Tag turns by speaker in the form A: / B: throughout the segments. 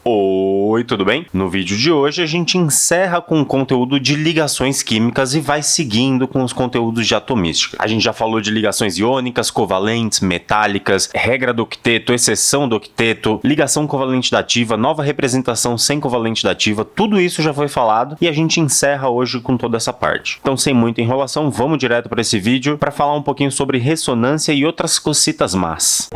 A: Oi, tudo bem? No vídeo de hoje a gente encerra com o conteúdo de ligações químicas e vai seguindo com os conteúdos de atomística. A gente já falou de ligações iônicas, covalentes, metálicas, regra do octeto, exceção do octeto, ligação covalente dativa, nova representação sem covalente dativa, tudo isso já foi falado e a gente encerra hoje com toda essa parte. Então, sem muita enrolação, vamos direto para esse vídeo para falar um pouquinho sobre ressonância e outras cositas más.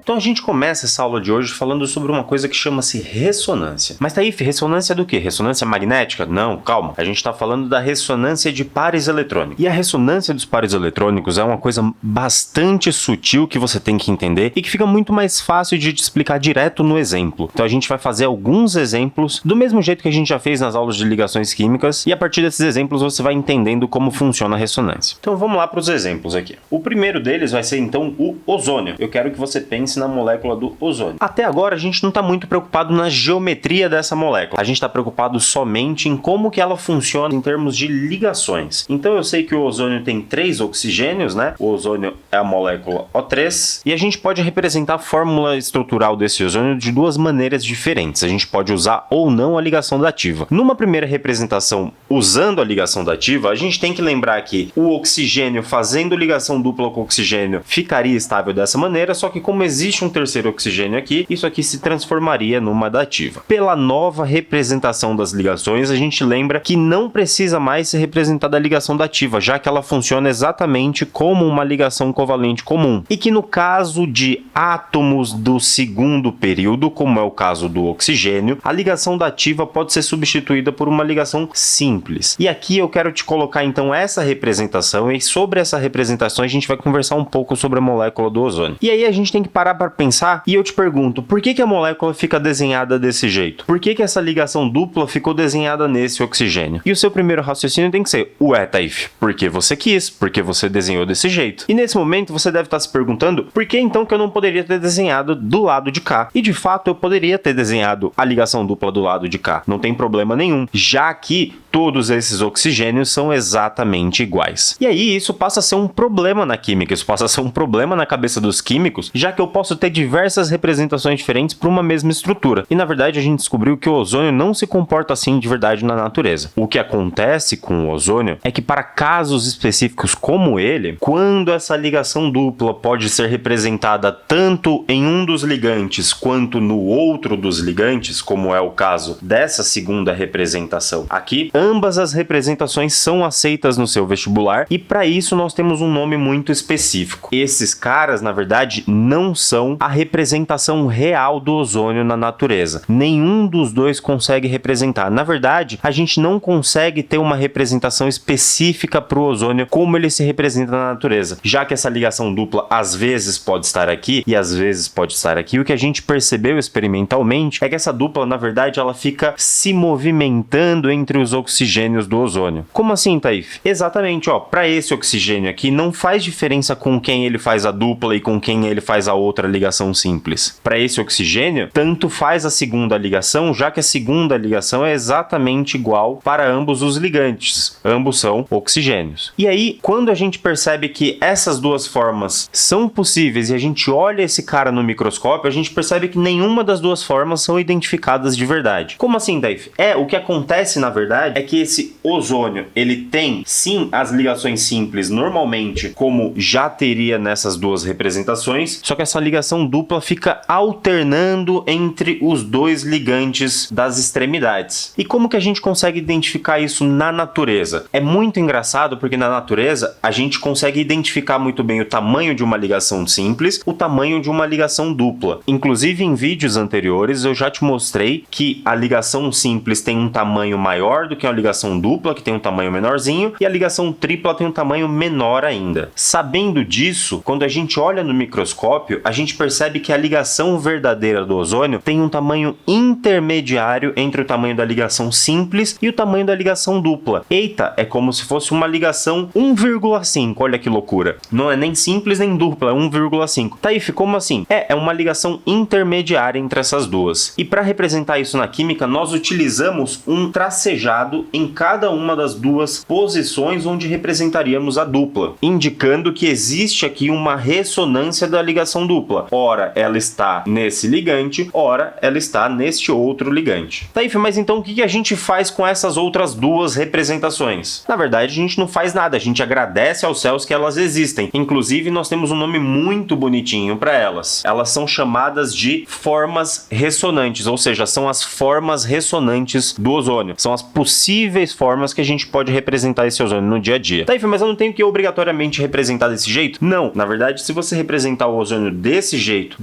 A: Então a gente começa essa aula de hoje falando sobre uma coisa que chama-se ressonância. Mas Taif, ressonância do quê? Ressonância magnética? Não, calma. A gente está falando da ressonância de pares eletrônicos. E a ressonância dos pares eletrônicos é uma coisa bastante sutil que você tem que entender e que fica muito mais fácil de te explicar direto no exemplo. Então a gente vai fazer alguns exemplos do mesmo jeito que a gente já fez nas aulas de ligações químicas e a partir desses exemplos você vai entendendo como funciona a ressonância. Então vamos lá para os exemplos aqui. O primeiro deles vai ser então o ozônio. Eu quero que você pense na molécula do ozônio. Até agora a gente não está muito preocupado na geometria dessa molécula. A gente está preocupado somente em como que ela funciona em termos de ligações. Então eu sei que o ozônio tem 3 oxigênios, né? O ozônio é a molécula O3 e a gente pode representar a fórmula estrutural desse ozônio de duas maneiras diferentes. A gente pode usar ou não a ligação dativa. Numa primeira representação usando a ligação dativa, a gente tem que lembrar que o oxigênio fazendo ligação dupla com oxigênio ficaria estável dessa maneira, só que como existe um terceiro oxigênio aqui, isso aqui se transformaria numa dativa. Pela nova representação das ligações, a gente lembra que não precisa mais ser representada a ligação dativa, já que ela funciona exatamente como uma ligação covalente comum. E que no caso de átomos do segundo período, como é o caso do oxigênio, a ligação dativa pode ser substituída por uma ligação simples. E aqui eu quero te colocar então essa representação e sobre essa representação a gente vai conversar um pouco sobre a molécula do ozônio. E aí a gente tem que parar para pensar e eu te pergunto, por que a molécula fica desenhada desse jeito? Por que essa ligação dupla ficou desenhada nesse oxigênio? E o seu primeiro raciocínio tem que ser, ué, Taif, porque você quis, porque você desenhou desse jeito. E nesse momento você deve estar se perguntando, por que então que eu não poderia ter desenhado do lado de cá? E de fato eu poderia ter desenhado a ligação dupla do lado de cá, não tem problema nenhum, já que todos esses oxigênios são exatamente iguais. E aí isso passa a ser um problema na química, isso passa a ser um problema na cabeça dos químicos, já que eu posso ter diversas representações diferentes para uma mesma estrutura. E na verdade a gente descobriu que o ozônio não se comporta assim de verdade na natureza. O que acontece com o ozônio é que para casos específicos como ele, quando essa ligação dupla pode ser representada tanto em um dos ligantes quanto no outro dos ligantes, como é o caso dessa segunda representação aqui, ambas as representações são aceitas no seu vestibular e para isso nós temos um nome muito específico. Esses caras, na verdade, não são a representação real do ozônio na natureza. Nenhum dos dois consegue representar. Na verdade, a gente não consegue ter uma representação específica para o ozônio como ele se representa na natureza. Já que essa ligação dupla às vezes pode estar aqui e às vezes pode estar aqui, o que a gente percebeu experimentalmente é que essa dupla, na verdade, ela fica se movimentando entre os oxigênios do ozônio. Como assim, Taif? Exatamente, para esse oxigênio aqui não faz diferença com quem ele faz a dupla e com quem ele faz a outra ligação simples. Para esse oxigênio, tanto faz a segunda ligação, já que a segunda ligação é exatamente igual para ambos os ligantes. Ambos são oxigênios. E aí, quando a gente percebe que essas duas formas são possíveis e a gente olha esse cara no microscópio, a gente percebe que nenhuma das duas formas são identificadas de verdade. Como assim, Taif? O que acontece na verdade é que esse ozônio, ele tem sim as ligações simples normalmente, como já teria nessas duas representações, só que essa ligação dupla fica alternando entre os dois ligantes das extremidades. E como que a gente consegue identificar isso na natureza? É muito engraçado porque na natureza a gente consegue identificar muito bem o tamanho de uma ligação simples, o tamanho de uma ligação dupla. Inclusive em vídeos anteriores eu já te mostrei que a ligação simples tem um tamanho maior do que a ligação dupla, que tem um tamanho menorzinho, e a ligação tripla tem um tamanho menor ainda. Sabendo disso, quando a gente olha no microscópio, a gente gente percebe que a ligação verdadeira do ozônio tem um tamanho intermediário entre o tamanho da ligação simples e o tamanho da ligação dupla. Eita, é como se fosse uma ligação 1,5, olha que loucura. Não é nem simples nem dupla, é 1,5. Taif, como assim? É uma ligação intermediária entre essas duas. E para representar isso na química, nós utilizamos um tracejado em cada uma das duas posições onde representaríamos a dupla, indicando que existe aqui uma ressonância da ligação dupla. Ora, ela está nesse ligante, ora, ela está neste outro ligante. Taif, mas então o que a gente faz com essas outras duas representações? Na verdade, a gente não faz nada, a gente agradece aos céus que elas existem. Inclusive, nós temos um nome muito bonitinho para elas. Elas são chamadas de formas ressonantes, ou seja, são as formas ressonantes do ozônio. São as possíveis formas que a gente pode representar esse ozônio no dia a dia. Taif, mas eu não tenho que obrigatoriamente representar desse jeito? Não, na verdade, se você representar o ozônio desse jeito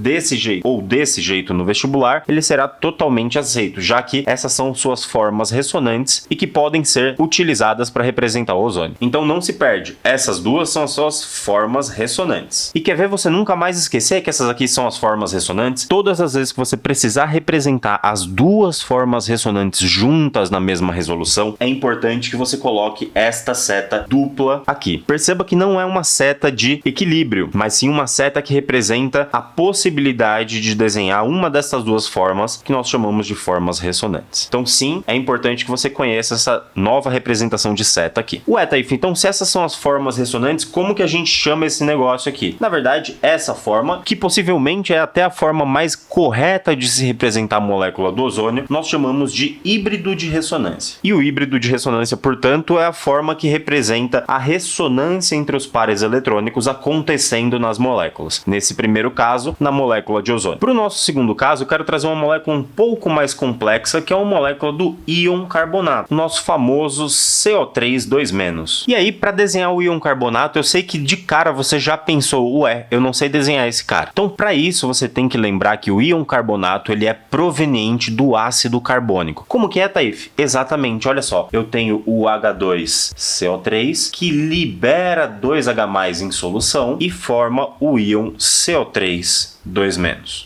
A: ou desse jeito no vestibular, ele será totalmente aceito, já que essas são suas formas ressonantes e que podem ser utilizadas para representar o ozônio. Então não se perde, essas duas são as suas formas ressonantes. E quer ver você nunca mais esquecer que essas aqui são as formas ressonantes? Todas as vezes que você precisar representar as duas formas ressonantes juntas na mesma resolução, é importante que você coloque esta seta dupla aqui. Perceba que não é uma seta de equilíbrio, mas sim uma seta que representa a possibilidade de desenhar uma dessas duas formas que nós chamamos de formas ressonantes. Então sim, é importante que você conheça essa nova representação de seta aqui. Ué, Taif, então se essas são as formas ressonantes, como que a gente chama esse negócio aqui? Na verdade, essa forma, que possivelmente é até a forma mais correta de se representar a molécula do ozônio, nós chamamos de híbrido de ressonância. E o híbrido de ressonância, portanto, é a forma que representa a ressonância entre os pares eletrônicos acontecendo nas moléculas. Nesse primeiro caso, na molécula de ozônio. Para o nosso segundo caso, eu quero trazer uma molécula um pouco mais complexa, que é uma molécula do íon carbonato, nosso famoso CO3-2-. E aí, para desenhar o íon carbonato, eu sei que de cara você já pensou, ué, eu não sei desenhar esse cara. Então, para isso, você tem que lembrar que o íon carbonato ele é proveniente do ácido carbônico. Como que é, Taif? Exatamente, olha só, eu tenho o H2CO3 que libera 2H+ em solução e forma o íon CO3-2-.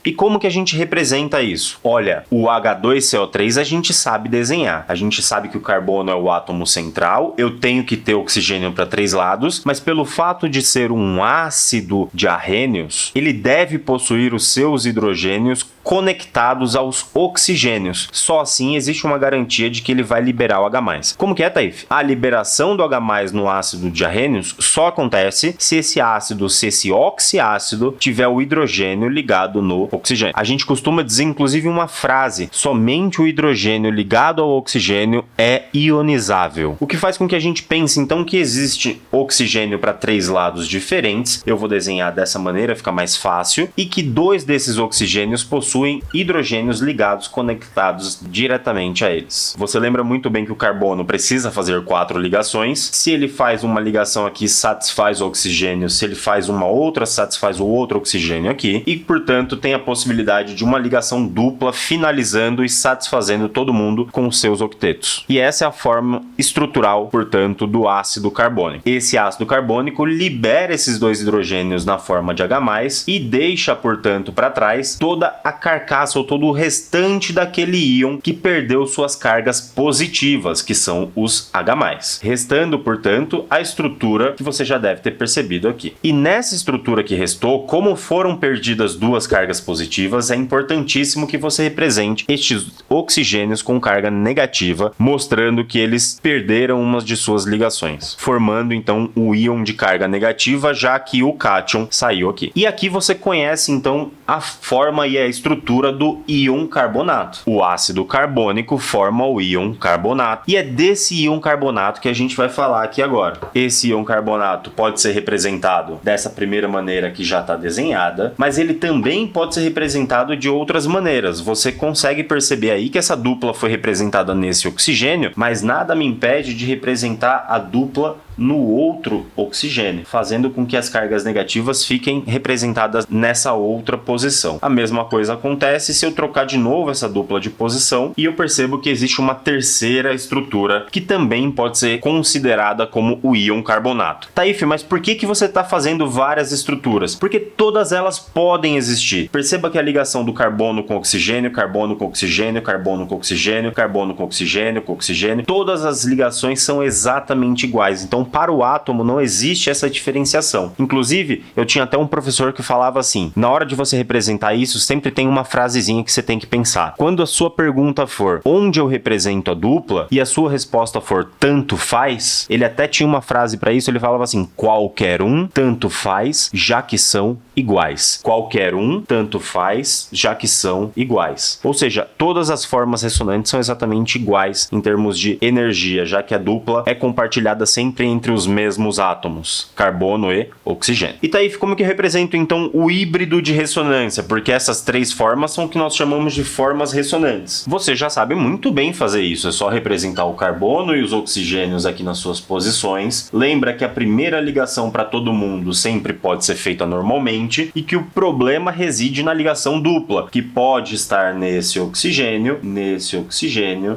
A: E como que a gente representa isso? Olha, o H2CO3 a gente sabe desenhar. A gente sabe que o carbono é o átomo central, eu tenho que ter oxigênio para 3 lados, mas pelo fato de ser um ácido de arrênios, ele deve possuir os seus hidrogênios conectados aos oxigênios. Só assim existe uma garantia de que ele vai liberar o H+. Como que é, Taif? A liberação do H+ no ácido de arrênios só acontece se esse oxiácido tiver o hidrogênio ligado no oxigênio. A gente costuma dizer, inclusive, uma frase: somente o hidrogênio ligado ao oxigênio é ionizável. O que faz com que a gente pense, então, que existe oxigênio para 3 lados diferentes. Eu vou desenhar dessa maneira, fica mais fácil. E que 2 desses oxigênios possuem hidrogênios ligados, conectados diretamente a eles. Você lembra muito bem que o carbono precisa fazer 4 ligações. Se ele faz uma ligação aqui, satisfaz o oxigênio. Se ele faz uma outra, satisfaz o outro oxigênio aqui. E, portanto, tem a possibilidade de uma ligação dupla, finalizando e satisfazendo todo mundo com os seus octetos. E essa é a forma estrutural, portanto, do ácido carbônico. Esse ácido carbônico libera esses 2 hidrogênios na forma de H+, e deixa, portanto, para trás toda a carcaça ou todo o restante daquele íon que perdeu suas cargas positivas, que são os H+. Restando, portanto, a estrutura que você já deve ter percebido aqui. E nessa estrutura que restou, como foram perdidas 2 cargas positivas, é importantíssimo que você represente estes oxigênios com carga negativa, mostrando que eles perderam uma de suas ligações, formando então o íon de carga negativa, já que o cátion saiu aqui. E aqui você conhece então a forma e a estrutura do íon carbonato. O ácido carbônico forma o íon carbonato, e é desse íon carbonato que a gente vai falar aqui agora. Esse íon carbonato pode ser representado dessa primeira maneira que já está desenhada, mas ele também pode ser representado de outras maneiras. Você consegue perceber aí que essa dupla foi representada nesse oxigênio, mas nada me impede de representar a dupla no outro oxigênio, fazendo com que as cargas negativas fiquem representadas nessa outra posição. A mesma coisa acontece se eu trocar de novo essa dupla de posição e eu percebo que existe uma terceira estrutura que também pode ser considerada como o íon carbonato. Taif, mas por que você está fazendo várias estruturas? Porque todas elas podem existir. Perceba que a ligação do carbono com oxigênio, carbono com oxigênio, carbono com oxigênio, carbono com oxigênio, com oxigênio, todas as ligações são exatamente iguais. Então, para o átomo não existe essa diferenciação. Inclusive, eu tinha até um professor que falava assim: na hora de você representar isso, sempre tem uma frasezinha que você tem que pensar. Quando a sua pergunta for onde eu represento a dupla e a sua resposta for tanto faz, ele até tinha uma frase para isso, ele falava assim: qualquer um, tanto faz, já que são iguais. Qualquer um, tanto faz, já que são iguais. Ou seja, todas as formas ressonantes são exatamente iguais em termos de energia, já que a dupla é compartilhada sempre entre os mesmos átomos, carbono e oxigênio. E Taif, como que eu represento então o híbrido de ressonância? Porque essas três formas são o que nós chamamos de formas ressonantes. Você já sabe muito bem fazer isso, é só representar o carbono e os oxigênios aqui nas suas posições. Lembra que a primeira ligação para todo mundo sempre pode ser feita normalmente e que o problema reside na ligação dupla, que pode estar nesse oxigênio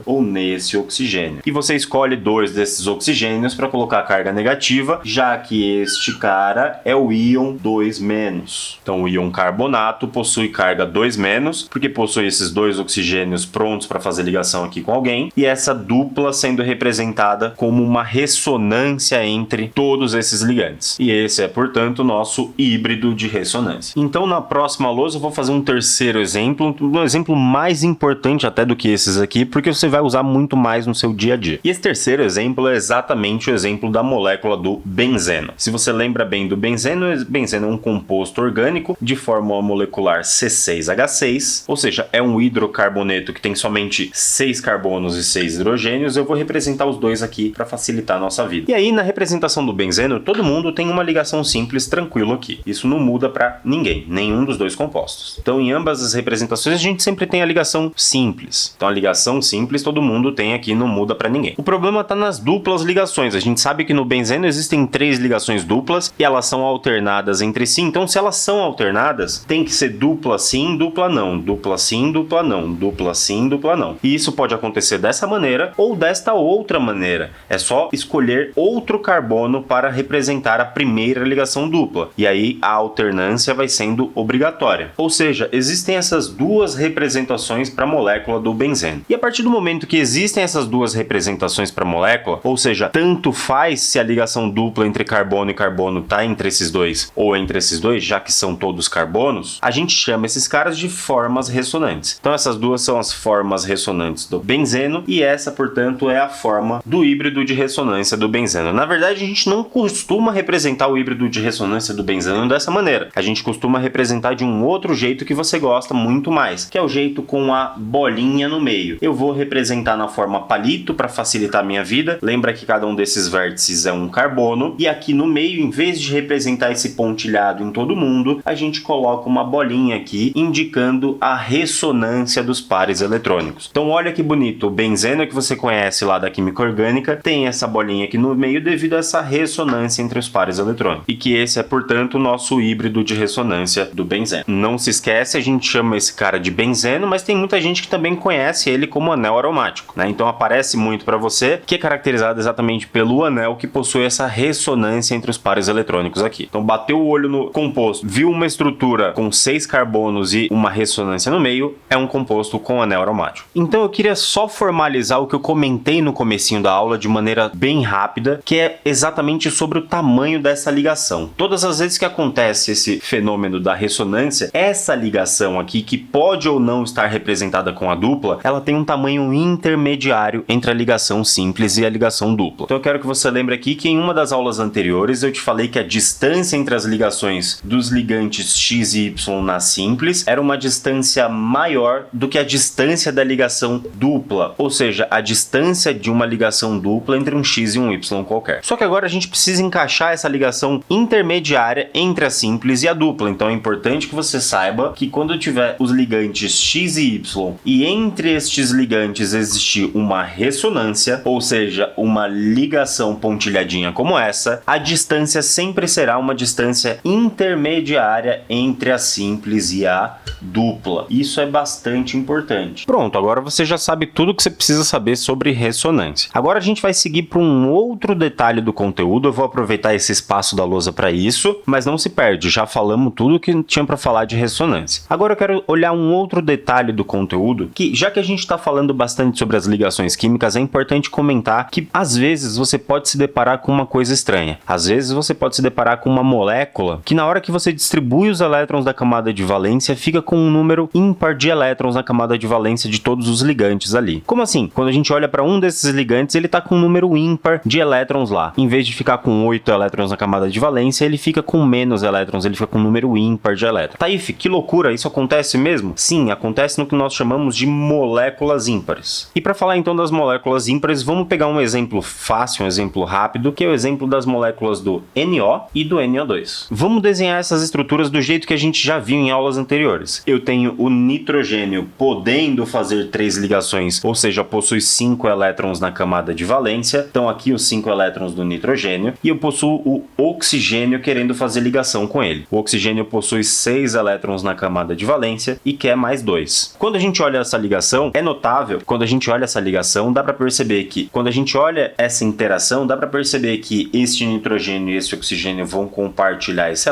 A: ou nesse oxigênio. E você escolhe dois desses oxigênios para colocar a carga negativa, já que este cara é o íon 2-. Então o íon carbonato possui carga 2-, porque possui esses dois oxigênios prontos para fazer ligação aqui com alguém, e essa dupla sendo representada como uma ressonância entre todos esses ligantes. E esse é, portanto, o nosso híbrido de ressonância. Então, na próxima lousa, eu vou fazer um terceiro exemplo, um exemplo mais importante até do que esses aqui, porque você vai usar muito mais no seu dia a dia. E esse terceiro exemplo é exatamente o exemplo da molécula do benzeno. Se você lembra bem do benzeno é um composto orgânico de fórmula molecular C6H6, ou seja, é um hidrocarboneto que tem somente 6 carbonos e 6 hidrogênios. Eu vou representar os dois aqui para facilitar a nossa vida. E aí, na representação do benzeno, todo mundo tem uma ligação simples tranquilo aqui. Isso não muda para ninguém, nenhum dos dois compostos. Então, em ambas as representações, a gente sempre tem a ligação simples. Então, a ligação simples todo mundo tem aqui, não muda para ninguém. O problema está nas duplas ligações. A gente sabe que no benzeno existem 3 ligações duplas e elas são alternadas entre si. Então, se elas são alternadas, tem que ser dupla sim, dupla não, dupla sim, dupla não, dupla sim, dupla não. E isso pode acontecer dessa maneira ou desta outra maneira. É só escolher outro carbono para representar a primeira ligação dupla. E aí a alternância vai sendo obrigatória. Ou seja, existem essas duas representações para a molécula do benzeno. E a partir do momento que existem essas duas representações para a molécula, ou seja, tanto faz se a ligação dupla entre carbono e carbono está entre esses dois ou entre esses dois, já que são todos carbonos, a gente chama esses caras de formas ressonantes. Então essas duas são as formas ressonantes do benzeno e essa, portanto, é a forma do híbrido de ressonância do benzeno. Na verdade, a gente não costuma representar o híbrido de ressonância do benzeno dessa maneira. A gente costuma representar de um outro jeito que você gosta muito mais, que é o jeito com a bolinha no meio. Eu vou representar na forma palito para facilitar a minha vida. Lembra que cada um desses vértices é um carbono e aqui no meio, em vez de representar esse pontilhado em todo mundo, a gente coloca uma bolinha aqui indicando a ressonância dos pares eletrônicos. Então olha que bonito, o benzeno que você conhece lá da química orgânica tem essa bolinha aqui no meio devido a essa ressonância entre os pares eletrônicos. E que esse é, portanto, o nosso híbrido de ressonância do benzeno. Não se esquece, a gente chama esse cara de benzeno, mas tem muita gente que também conhece ele como anel aromático, né? Então aparece muito para você, que é caracterizado exatamente pelo anel que possui essa ressonância entre os pares eletrônicos aqui. Então bateu o olho no composto, viu uma estrutura com 6 carbonos e uma ressonância no meio, é um composto com anel aromático. Então eu queria só formalizar o que eu comentei no comecinho da aula de maneira bem rápida, que é exatamente sobre o tamanho dessa ligação. Todas as vezes que acontece esse fenômeno da ressonância, essa ligação aqui, que pode ou não estar representada com a dupla, ela tem um tamanho intermediário entre a ligação simples e a ligação dupla. Então eu quero que você lembre aqui que em uma das aulas anteriores eu te falei que a distância entre as ligações dos ligantes X e Y na simples era uma distância maior do que a distância da ligação dupla, ou seja, a distância de uma ligação dupla entre um X e um Y qualquer. Só que agora a gente precisa encaixar essa ligação intermediária entre a simples e a dupla. Então é importante que você saiba que quando tiver os ligantes X e Y e entre estes ligantes existir uma ressonância, ou seja, uma ligação pontilhadinha como essa, a distância sempre será uma distância intermediária entre a simples e a dupla. Isso é bastante importante. Pronto, agora você já sabe tudo que você precisa saber sobre ressonância. Agora a gente vai seguir para um outro detalhe do conteúdo. Eu vou aproveitar esse espaço da lousa para isso, mas não se perde, já falamos tudo que tinha para falar de ressonância. Agora eu quero olhar um outro detalhe do conteúdo, que já que a gente está falando bastante sobre as ligações químicas, é importante comentar que às vezes você pode se deparar com uma coisa estranha. Às vezes você pode se deparar com uma molécula que na hora que você distribui os elétrons da camada de valência, fica com um número ímpar de elétrons na camada de valência de todos os ligantes ali. Como assim? Quando a gente olha para um desses ligantes, ele está com um número ímpar de elétrons lá. Em vez de ficar com 8 elétrons na camada de valência, ele fica com menos elétrons, ele fica com um número ímpar de elétrons. Taif, que loucura, isso acontece mesmo? Sim, acontece no que nós chamamos de moléculas ímpares. E para falar então das moléculas ímpares, vamos pegar um exemplo fácil, um exemplo rápido, que é o exemplo das moléculas do NO e do NO2. Vamos desenhar essas estruturas do jeito que a gente já viu em aulas anteriores. Eu tenho o nitrogênio podendo fazer 3 ligações, ou seja, possui 5 elétrons na camada de valência. Então aqui os 5 elétrons do nitrogênio, e eu possuo o oxigênio querendo fazer ligação com ele. O oxigênio possui 6 elétrons na camada de valência e quer mais 2. Quando a gente olha essa ligação, é notável, quando a gente olha essa ligação, dá para perceber que, quando a gente olha essa interação, dá para perceber que este nitrogênio e esse oxigênio vão compartilhar esse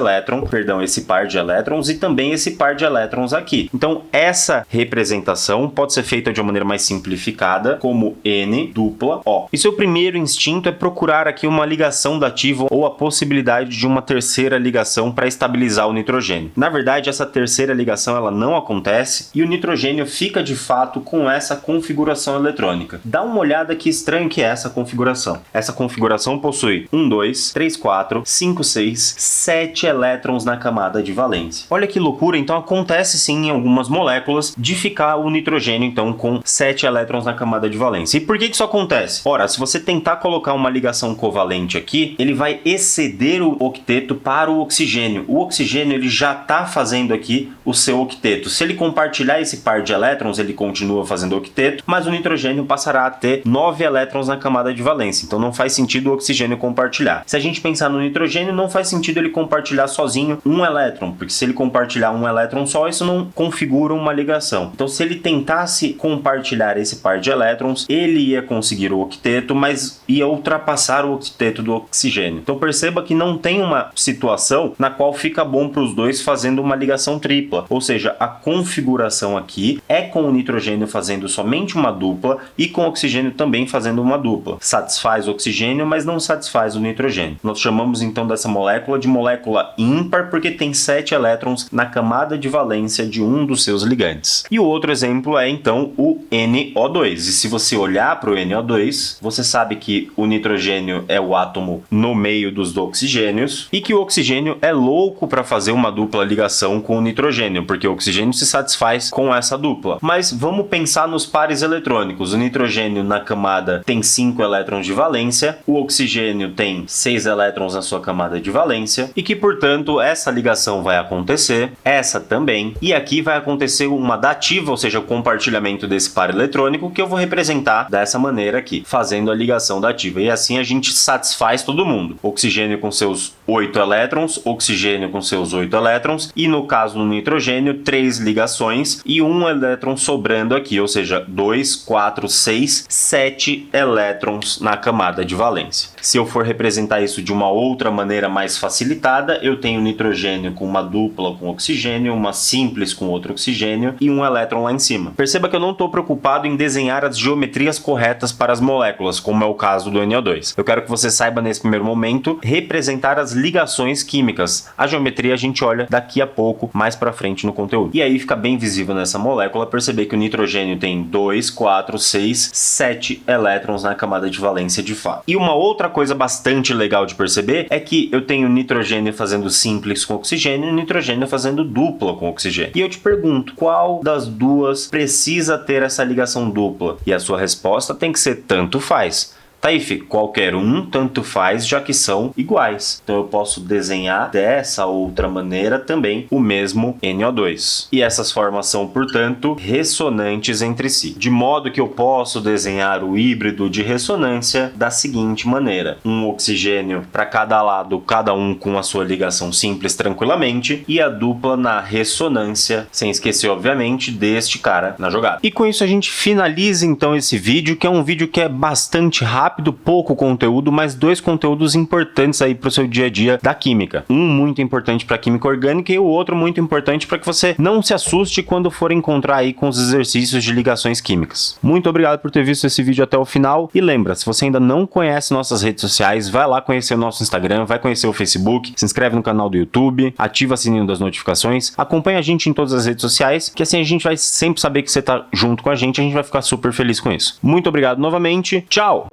A: esse par de elétrons e também esse par de elétrons aqui. Então essa representação pode ser feita de uma maneira mais simplificada, como N dupla O. E seu primeiro instinto é procurar aqui uma ligação dativa ou a possibilidade de uma terceira ligação para estabilizar o nitrogênio. Na verdade, essa terceira ligação ela não acontece e o nitrogênio fica de fato com essa configuração eletrônica. Dá uma olhada que estranho que é essa configuração. Essa configuração possui 1, 2, 3, 4, 5, 6, 7 elétrons na camada de valência. Olha que loucura, então acontece sim em algumas moléculas de ficar o nitrogênio então com 7 elétrons na camada de valência. E por que isso acontece? Ora, se você tentar colocar uma ligação covalente aqui, ele vai exceder o octeto para o oxigênio. O oxigênio ele já está fazendo aqui o seu octeto. Se ele compartilhar esse par de elétrons, ele continua fazendo octeto, mas o nitrogênio passará a ter 9 elétrons na camada de valência. Então não faz sentido o oxigênio compartilhar. Se a gente pensar no nitrogênio, não faz sentido ele compartilhar sozinho um elétron, porque se ele compartilhar um elétron só, isso não configura uma ligação. Então se ele tentasse compartilhar esse par de elétrons, ele ia conseguir o octeto, mas ia ultrapassar o octeto do oxigênio. Então perceba que não tem uma situação na qual fica bom para os dois fazendo uma ligação tripla, ou seja, a configuração aqui é com o nitrogênio fazendo somente uma dupla e com o oxigênio também fazendo uma dupla. Satisfaz o oxigênio, mas não satisfaz o nitrogênio. Nós chamamos então dessa molécula de molécula ímpar porque tem 7 elétrons na camada de valência de um dos seus ligantes. E o outro exemplo é então o NO2. E se você olhar para o NO2, você sabe que o nitrogênio é o átomo no meio dos oxigênios e que o oxigênio é louco para fazer uma dupla ligação com o nitrogênio, porque o oxigênio se satisfaz com essa dupla. Mas vamos pensar nos pares eletrônicos. O nitrogênio na camada tem 5 elétrons de valência, o oxigênio tem 6 elétrons na sua camada de valência e que, portanto, essa ligação vai acontecer, essa também, e aqui vai acontecer uma dativa, ou seja, o compartilhamento desse par eletrônico que eu vou representar dessa maneira aqui, fazendo a ligação dativa. E assim a gente satisfaz todo mundo. Oxigênio com seus 8 elétrons, oxigênio com seus 8 elétrons e no caso do nitrogênio, 3 ligações e um elétron sobrando aqui, ou seja, 2, 4, 6, 7 elétrons na camada de valência. Se eu for representar isso de uma outra maneira mais facilitada, eu tenho nitrogênio com uma dupla com oxigênio, uma simples com outro oxigênio e um elétron lá em cima. Perceba que eu não estou preocupado em desenhar as geometrias corretas para as moléculas, como é o caso do NO2. Eu quero que você saiba nesse primeiro momento representar as ligações químicas. A geometria a gente olha daqui a pouco, mais para frente no conteúdo. E aí fica bem visível nessa molécula perceber que o nitrogênio tem 2, 4, 6, 7 elétrons na camada de valência de fato. E uma outra coisa bastante legal de perceber é que eu tenho nitrogênio fazendo simples com oxigênio e nitrogênio fazendo dupla com oxigênio. E eu te pergunto, qual das duas precisa ter essa ligação dupla? E a sua resposta tem que ser tanto faz. Taif, qualquer um, tanto faz, já que são iguais. Então eu posso desenhar dessa outra maneira também o mesmo NO2. E essas formas são, portanto, ressonantes entre si. De modo que eu posso desenhar o híbrido de ressonância da seguinte maneira: um oxigênio para cada lado, cada um com a sua ligação simples tranquilamente, e a dupla na ressonância, sem esquecer, obviamente, deste cara na jogada. E com isso a gente finaliza então esse vídeo, que é um vídeo que é bastante rápido, pouco conteúdo, mas dois conteúdos importantes aí para o seu dia a dia da química. Um muito importante para a química orgânica e o outro muito importante para que você não se assuste quando for encontrar aí com os exercícios de ligações químicas. Muito obrigado por ter visto esse vídeo até o final, e lembra, se você ainda não conhece nossas redes sociais, vai lá conhecer o nosso Instagram, vai conhecer o Facebook, se inscreve no canal do YouTube, ativa o sininho das notificações, acompanha a gente em todas as redes sociais, que assim a gente vai sempre saber que você tá junto com a gente vai ficar super feliz com isso. Muito obrigado novamente, tchau!